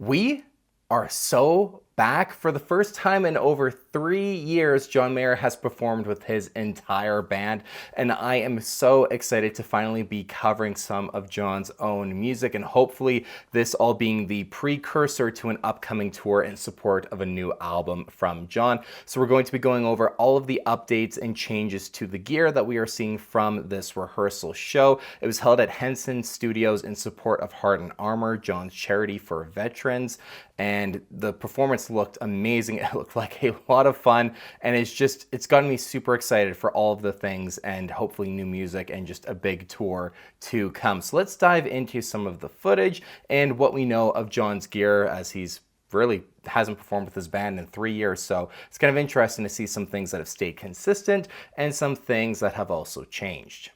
We are so back. For the first time in over 3 years, John Mayer has performed with his entire band, and I am so excited to finally be covering some of John's own music, and hopefully this all being the precursor to an upcoming tour in support of a new album from John. So we're going to be going over all of the updates and changes to the gear that we are seeing from this rehearsal show. It was held at Henson Studios in support of Heart and Armor, John's charity for veterans, and the performance looked amazing. It looked like a lot of fun, and it's gotten me super excited for all of the things and hopefully new music and just a big tour to come. So let's dive into some of the footage and what we know of John's gear, as he's really hasn't performed with his band in 3 years. So it's kind of interesting to see some things that have stayed consistent and some things that have also changed.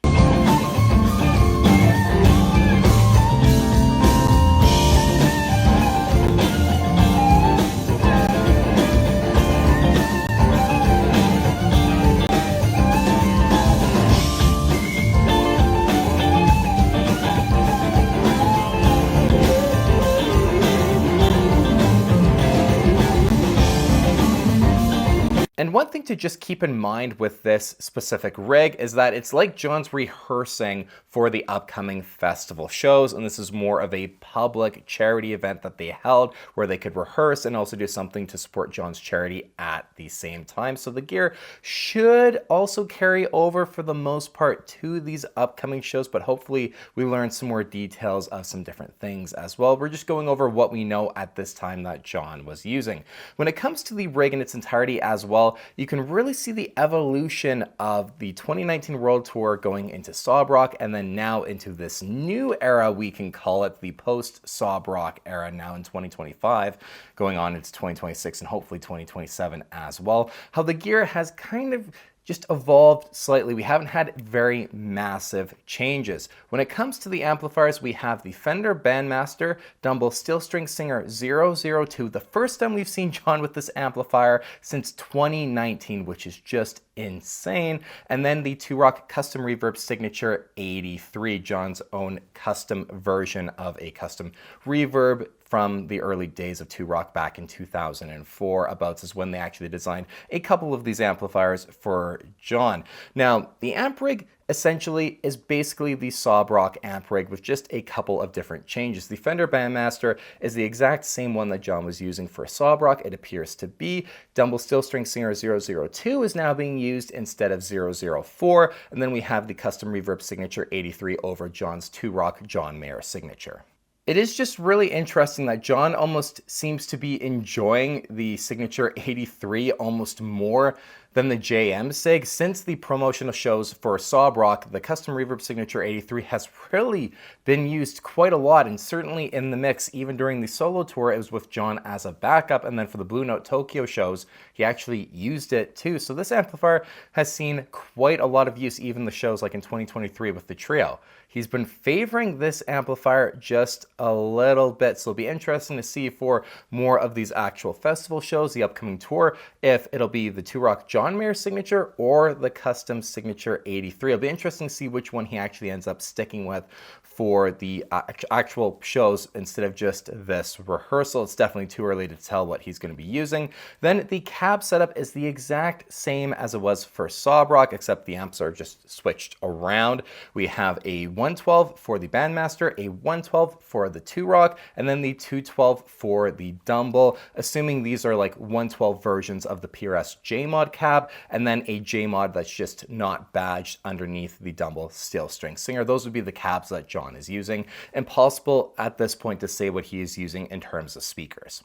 And one thing to just keep in mind with this specific rig is that it's like John's rehearsing for the upcoming festival shows, and this is more of a public charity event that they held where they could rehearse and also do something to support John's charity at the same time. So the gear should also carry over for the most part to these upcoming shows, but hopefully we learn some more details of some different things as well. We're just going over what we know at this time that John was using. When it comes to the rig in its entirety as well, you can really see the evolution of the 2019 World Tour going into Sob Rock, and then now into this new era, we can call it the post-Sob Rock era, now in 2025, going on into 2026 and hopefully 2027 as well. How the gear has kind of just evolved slightly. We haven't had very massive changes. When it comes to the amplifiers, we have the Fender Bandmaster Dumble Steel String Singer 002, the first time we've seen John with this amplifier since 2019, which is just insane. And then the Two Rock Custom Reverb Signature 83, John's own custom version of a custom reverb from the early days of Two Rock back in 2004. About is when they actually designed a couple of these amplifiers for John. Now, the amp rig essentially is basically the Sob Rock amp rig with just a couple of different changes. The Fender Bandmaster is the exact same one that John was using for Sob Rock, it appears to be. Dumble Steel String Singer 002 is now being used instead of 004, and then we have the Custom Reverb Signature 83 over John's Two Rock John Mayer signature. It is just really interesting that John almost seems to be enjoying the Signature 83 almost more than the JM Sig. Since the promotional shows for Sob Rock, the Custom Reverb Signature 83 has really been used quite a lot, and certainly in the mix, even during the solo tour, it was with John as a backup, and then for the Blue Note Tokyo shows, he actually used it too. So this amplifier has seen quite a lot of use, even the shows like in 2023 with the Trio. He's been favoring this amplifier just a little bit, so it'll be interesting to see for more of these actual festival shows, the upcoming tour, if it'll be the Two Rock John Mayer signature or the Custom Signature 83. It'll be interesting to see which one he actually ends up sticking with for the actual shows instead of just this rehearsal. It's definitely too early to tell what he's going to be using. Then the cab setup is the exact same as it was for Sob Rock, except the amps are just switched around. We have a 112 for the Bandmaster, a 112 for the Two Rock, and then the 212 for the Dumble, assuming these are like 112 versions of the PRS J-Mod cab, and then a J-Mod that's just not badged underneath the Dumble Steel String Singer. Those would be the cabs that John is using. Impossible at this point to say what he is using in terms of speakers.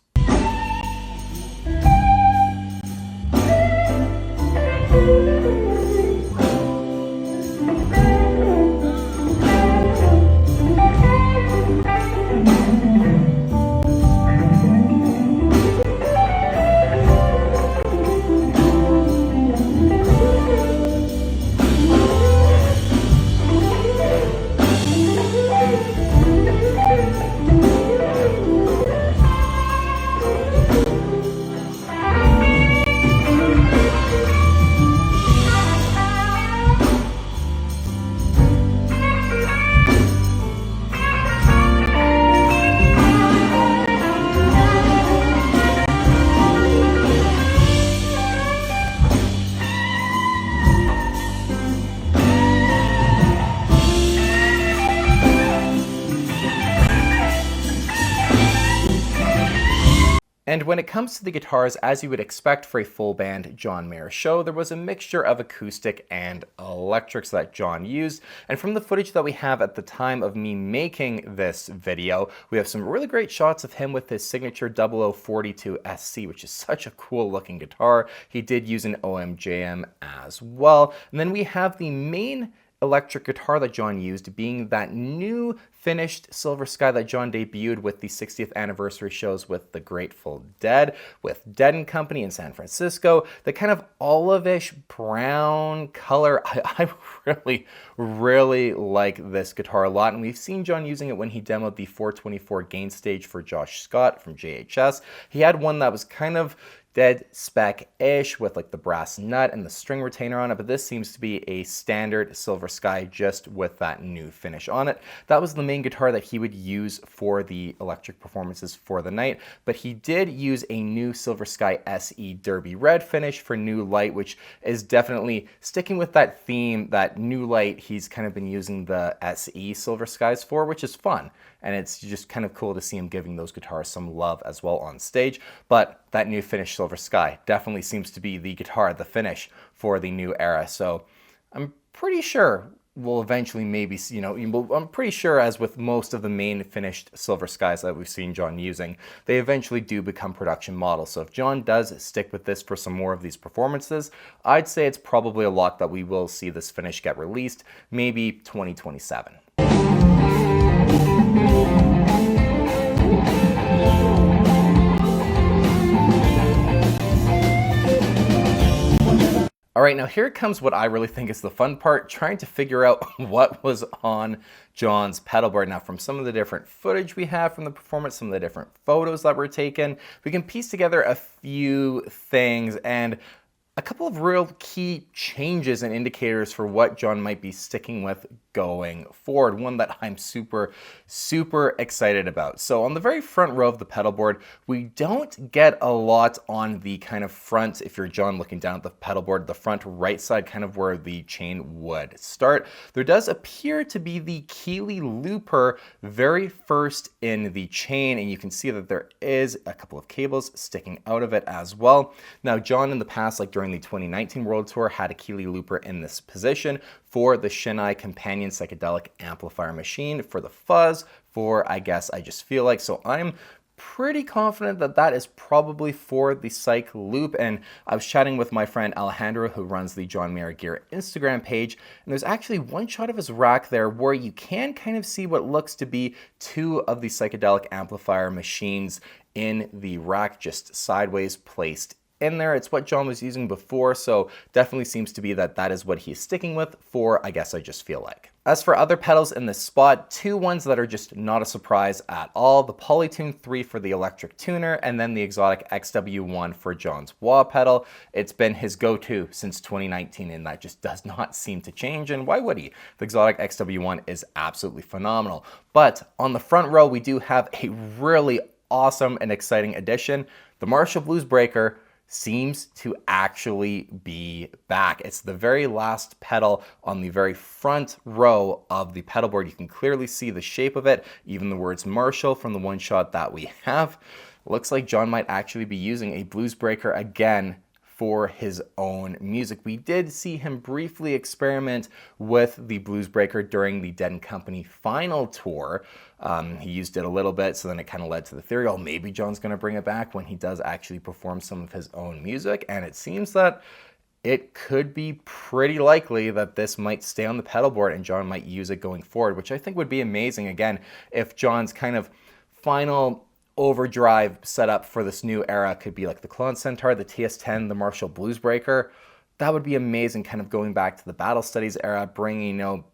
And when it comes to the guitars, as you would expect for a full band John Mayer show, there was a mixture of acoustic and electrics that John used. And from the footage that we have at the time of me making this video, we have some really great shots of him with his signature 0042 SC, which is such a cool looking guitar. He did use an OMJM as well. And then we have the main electric guitar that John used being that new finished Silver Sky that John debuted with the 60th anniversary shows with the Grateful Dead, with Dead & Company in San Francisco. The kind of olive-ish brown color. I really like this guitar a lot, and we've seen John using it when he demoed the 424 gain stage for Josh Scott from JHS. He had one that was kind of dead spec-ish with like the brass nut and the string retainer on it, but this seems to be a standard Silver Sky just with that new finish on it. That was the main guitar that he would use for the electric performances for the night, but he did use a new Silver Sky SE Derby Red finish for New Light, which is definitely sticking with that theme, that New Light he's kind of been using the SE Silver Skies for, which is fun. And it's just kind of cool to see him giving those guitars some love as well on stage. But that new finished Silver Sky definitely seems to be the guitar, the finish for the new era. So I'm pretty sure we'll eventually maybe, I'm pretty sure, as with most of the main finished Silver Skies that we've seen John using, they eventually do become production models. So if John does stick with this for some more of these performances, I'd say it's probably a lock that we will see this finish get released, maybe 2027. All right, now here comes what I really think is the fun part, trying to figure out what was on John's pedalboard. Now, from some of the different footage we have from the performance, some of the different photos that were taken, we can piece together a few things and a couple of real key changes and indicators for what John might be sticking with going forward, one that I'm super excited about. So on the very front row of the pedalboard, we don't get a lot on the kind of front, if you're John looking down at the pedalboard, the front right side, kind of where the chain would start. There does appear to be the Keeley looper very first in the chain, and you can see that there is a couple of cables sticking out of it as well. Now, John in the past, like during the 2019 World Tour, had a Keeley looper in this position for the Shinai Companion Psychedelic Amplifier machine, for the fuzz, for I Guess I Just Feel Like. So I'm pretty confident that that is probably for the Psych loop. And I was chatting with my friend Alejandro, who runs the John Mayer Gear Instagram page, and there's actually one shot of his rack there where you can kind of see what looks to be two of the Psychedelic Amplifier machines in the rack, just sideways placed in there. It's what John was using before, so definitely seems to be that that is what he's sticking with for I Guess I Just Feel Like. As for other pedals in this spot, two ones that are just not a surprise at all: the Polytune 3 for the electric tuner, and then the Exotic XW1 for John's wah pedal. It's been his go-to since 2019, and that just does not seem to change, and why would he? The Exotic XW1 is absolutely phenomenal. But on the front row, we do have a really awesome and exciting addition. The Marshall Blues Breaker seems to actually be back. It's the very last pedal on the very front row of the pedalboard. You can clearly see the shape of it, even the words Marshall from the one shot that we have. Looks like John might actually be using a Blues Breaker again for his own music. We did see him briefly experiment with the Blues Breaker during the Dead & Company final tour. He used it a little bit, so then it kind of led to the theory, oh, maybe John's going to bring it back when he does actually perform some of his own music. And it seems that it could be pretty likely that this might stay on the pedalboard and John might use it going forward, which I think would be amazing, again, if John's kind of final overdrive setup for this new era could be like the Clone Centaur, the TS-10, the Marshall Blues Breaker. That would be amazing, kind of going back to the Battle Studies era, bringing,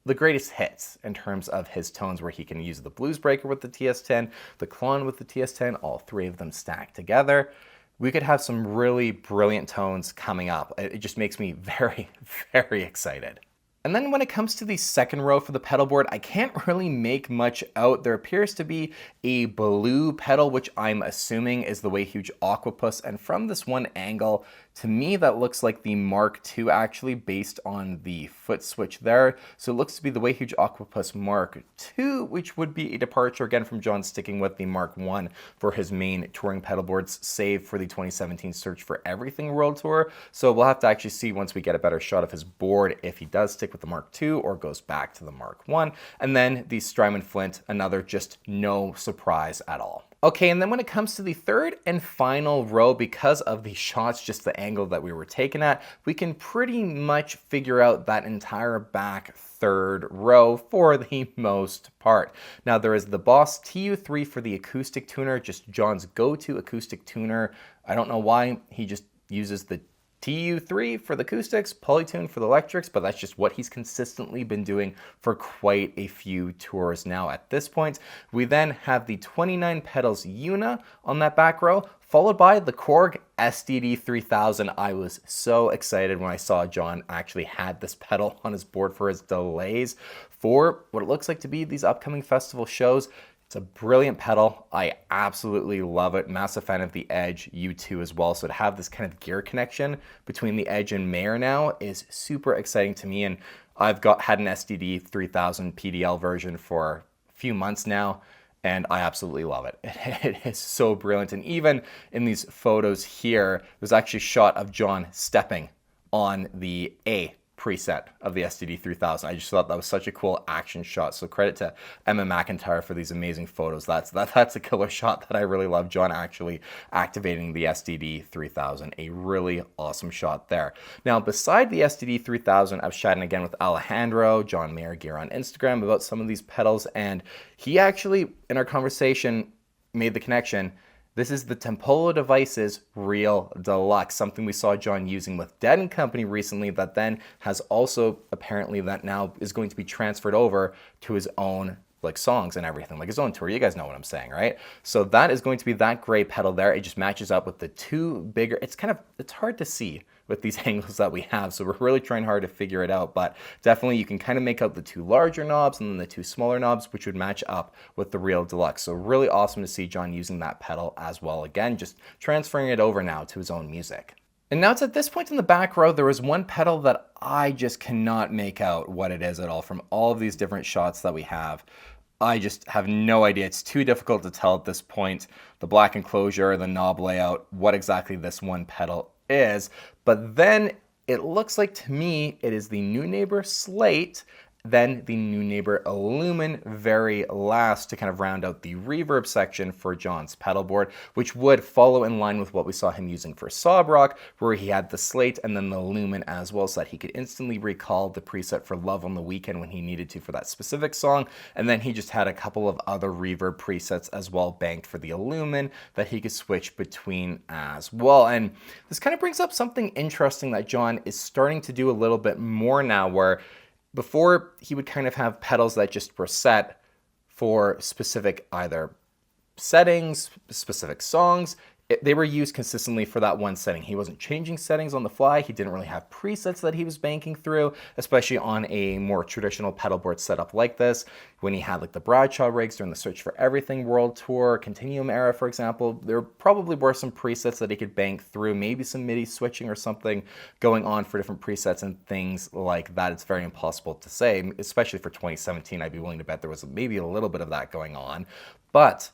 the greatest hits in terms of his tones, where he can use the Blues Breaker with the TS-10, the Clone with the TS-10, all three of them stacked together. We could have some really brilliant tones coming up. It just makes me very excited. And then when it comes to the second row for the pedal board, I can't really make much out. There appears to be a blue pedal, which I'm assuming is the Way Huge Octopus. And from this one angle, to me, that looks like the Mark II actually, based on the foot switch there. So it looks to be the Way Huge Octopus Mark II, which would be a departure again from John sticking with the Mark I for his main touring pedal boards, save for the 2017 Search for Everything World Tour. So we'll have to actually see once we get a better shot of his board if he does stick with the Mark II or goes back to the Mark I. And then the Strymon Flint, another just no surprise at all. Okay, and then when it comes to the third and final row, because of the shots, just the angle that we were taken at, we can pretty much figure out that entire back third row for the most part. Now there is the Boss TU3 for the acoustic tuner, just John's go-to acoustic tuner. I don't know why he just uses the TU3 for the acoustics, Polytune for the electrics, but that's just what he's consistently been doing for quite a few tours now at this point. We then have the 29 pedals Una on that back row, followed by the Korg SDD 3000. I was so excited when I saw John actually had this pedal on his board for his delays for what it looks like to be these upcoming festival shows. It's a brilliant pedal. I absolutely love it. Massive fan of the Edge U2 as well. So to have this kind of gear connection between the Edge and Mayer now is super exciting to me. And I've had an SDD 3000 PDL version for a few months now, and I absolutely love it. It is so brilliant. And even in these photos here, there's actually a shot of John stepping on the A preset of the SDD 3000. I just thought that was such a cool action shot. So credit to Emma McIntyre for these amazing photos. That's a killer shot that I really love. John actually activating the SDD 3000. A really awesome shot there. Now, beside the SDD 3000, I was chatting again with Alejandro, John Mayer Gear on Instagram about some of these pedals, and he actually, in our conversation, made the connection. This is the Tempolo Devices Real Deluxe, something we saw John using with Dead & Company recently that then has also apparently that now is going to be transferred over to his own like songs and everything, like his own tour. You guys know what I'm saying, right? So that is going to be that gray pedal there. It just matches up with the two bigger, it's hard to see with these angles that we have, so we're really trying hard to figure it out, but definitely you can kind of make out the two larger knobs and then the two smaller knobs, which would match up with the Real Deluxe. So really awesome to see John using that pedal as well. Again, just transferring it over now to his own music. And now it's at this point in the back row, there was one pedal that I just cannot make out what it is at all from all of these different shots that we have. I just have no idea. It's too difficult to tell at this point. The black enclosure, the knob layout, what exactly this one pedal is. But then it looks like to me it is the New Neighbor Slate, then the New Neighbor Illumin very last to kind of round out the reverb section for John's pedal board, which would follow in line with what we saw him using for Sob Rock, where he had the Slate and then the Illumin as well, so that he could instantly recall the preset for Love on the Weekend when he needed to for that specific song. And then he just had a couple of other reverb presets as well banked for the Illumin that he could switch between as well. And this kind of brings up something interesting that John is starting to do a little bit more now, where before, he would kind of have pedals that just were set for specific either settings, specific songs. They were used consistently for that one setting. He wasn't changing settings on the fly. He didn't really have presets that he was banking through, especially on a more traditional pedal board setup like this. When he had like the Bradshaw rigs during the Search for Everything World Tour, Continuum era, for example, there probably were some presets that he could bank through, maybe some MIDI switching or something going on for different presets and things like that. It's very impossible to say, especially for 2017. I'd be willing to bet there was maybe a little bit of that going on. But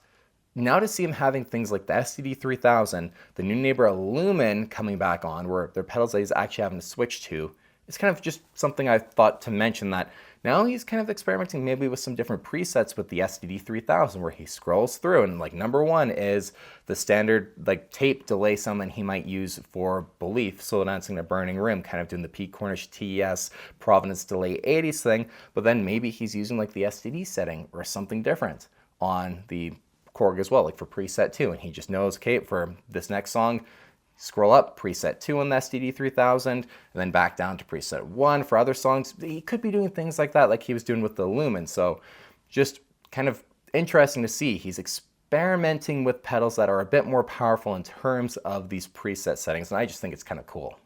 now to see him having things like the SDD 3000, the New Neighbor Illumin coming back on, where they're pedals that he's actually having to switch to, it's kind of just something I thought to mention, that now he's kind of experimenting maybe with some different presets with the SDD 3000, where he scrolls through and like number one is the standard like tape delay summon he might use for Belief, Slow Dancing in a Burning Room, kind of doing the Pete Cornish TES Providence Delay 80s thing, but then maybe he's using like the SDD setting or something different on the Korg as well, like for preset 2, and he just knows, okay, for this next song, scroll up, preset 2 on the SDD 3000, and then back down to preset 1 for other songs. He could be doing things like that, like he was doing with the Lumen. So just kind of interesting to see. He's experimenting with pedals that are a bit more powerful in terms of these preset settings, and I just think it's kind of cool.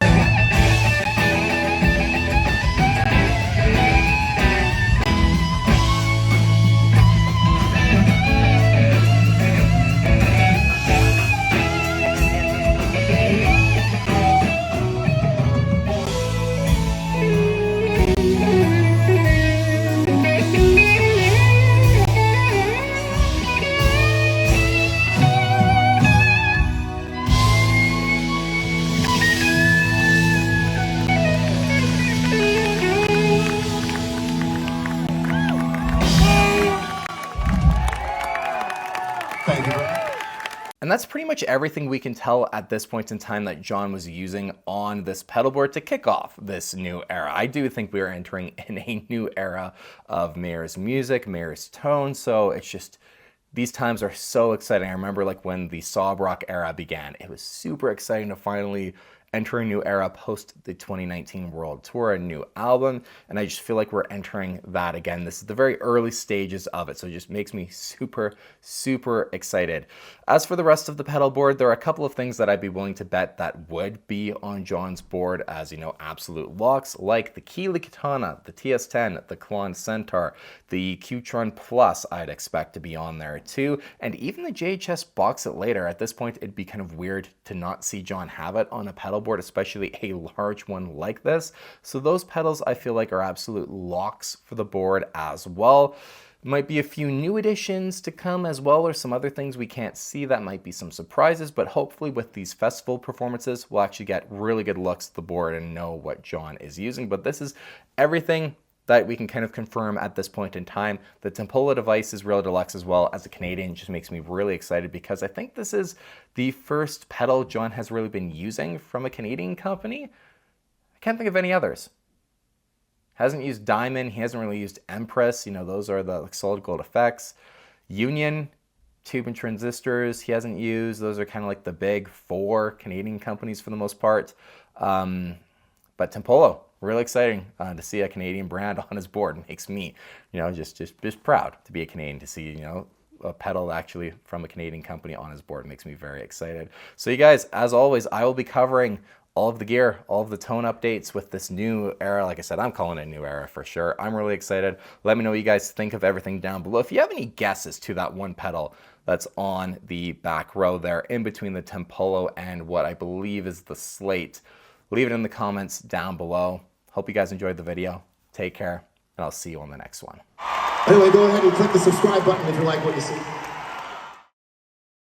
And that's pretty much everything we can tell at this point in time that John was using on this pedalboard to kick off this new era. I do think we are entering in a new era of Mayer's music, Mayer's tone, so it's just, these times are so exciting. I remember like when the Sob Rock era began, it was super exciting to finally enter a new era post the 2019 World Tour, a new album, and I just feel like we're entering that again. This is the very early stages of it, so it just makes me super, super excited. As for the rest of the pedal board, there are a couple of things that I'd be willing to bet that would be on John's board as, you know, absolute locks, like the Keeley Katana, the TS10, the Klon Centaur, the Qtron Plus I'd expect to be on there too, and even the JHS Box It Later. At this point, it'd be kind of weird to not see John have it on a pedal board, especially a large one like this. So those pedals I feel like are absolute locks for the board as well. Might be a few new additions to come as well, or some other things we can't see that might be some surprises, but hopefully with these festival performances, we'll actually get really good looks at the board and know what John is using. But this is everything that we can kind of confirm at this point in time. The Tempolo device is real deluxe as well. As a Canadian, just makes me really excited because I think this is the first pedal John has really been using from a Canadian company. I can't think of any others. Hasn't used Diamond, he hasn't really used Empress, you know, those are the like, solid gold effects. Union, Tube and Transistors, he hasn't used. Those are kind of like the big four Canadian companies for the most part. But Tempolo, really exciting to see a Canadian brand on his board. It makes me, you know, just proud to be a Canadian, to see, you know, a pedal actually from a Canadian company on his board. It makes me very excited. So you guys, as always, I will be covering all of the gear, all of the tone updates with this new era. Like I said, I'm calling it a new era for sure. I'm really excited. Let me know what you guys think of everything down below. If you have any guesses to that one pedal that's on the back row there in between the Tempolo and what I believe is the Slate, leave it in the comments down below. Hope you guys enjoyed the video. Take care, and I'll see you on the next one. Anyway, go ahead and click the subscribe button if you like what you see.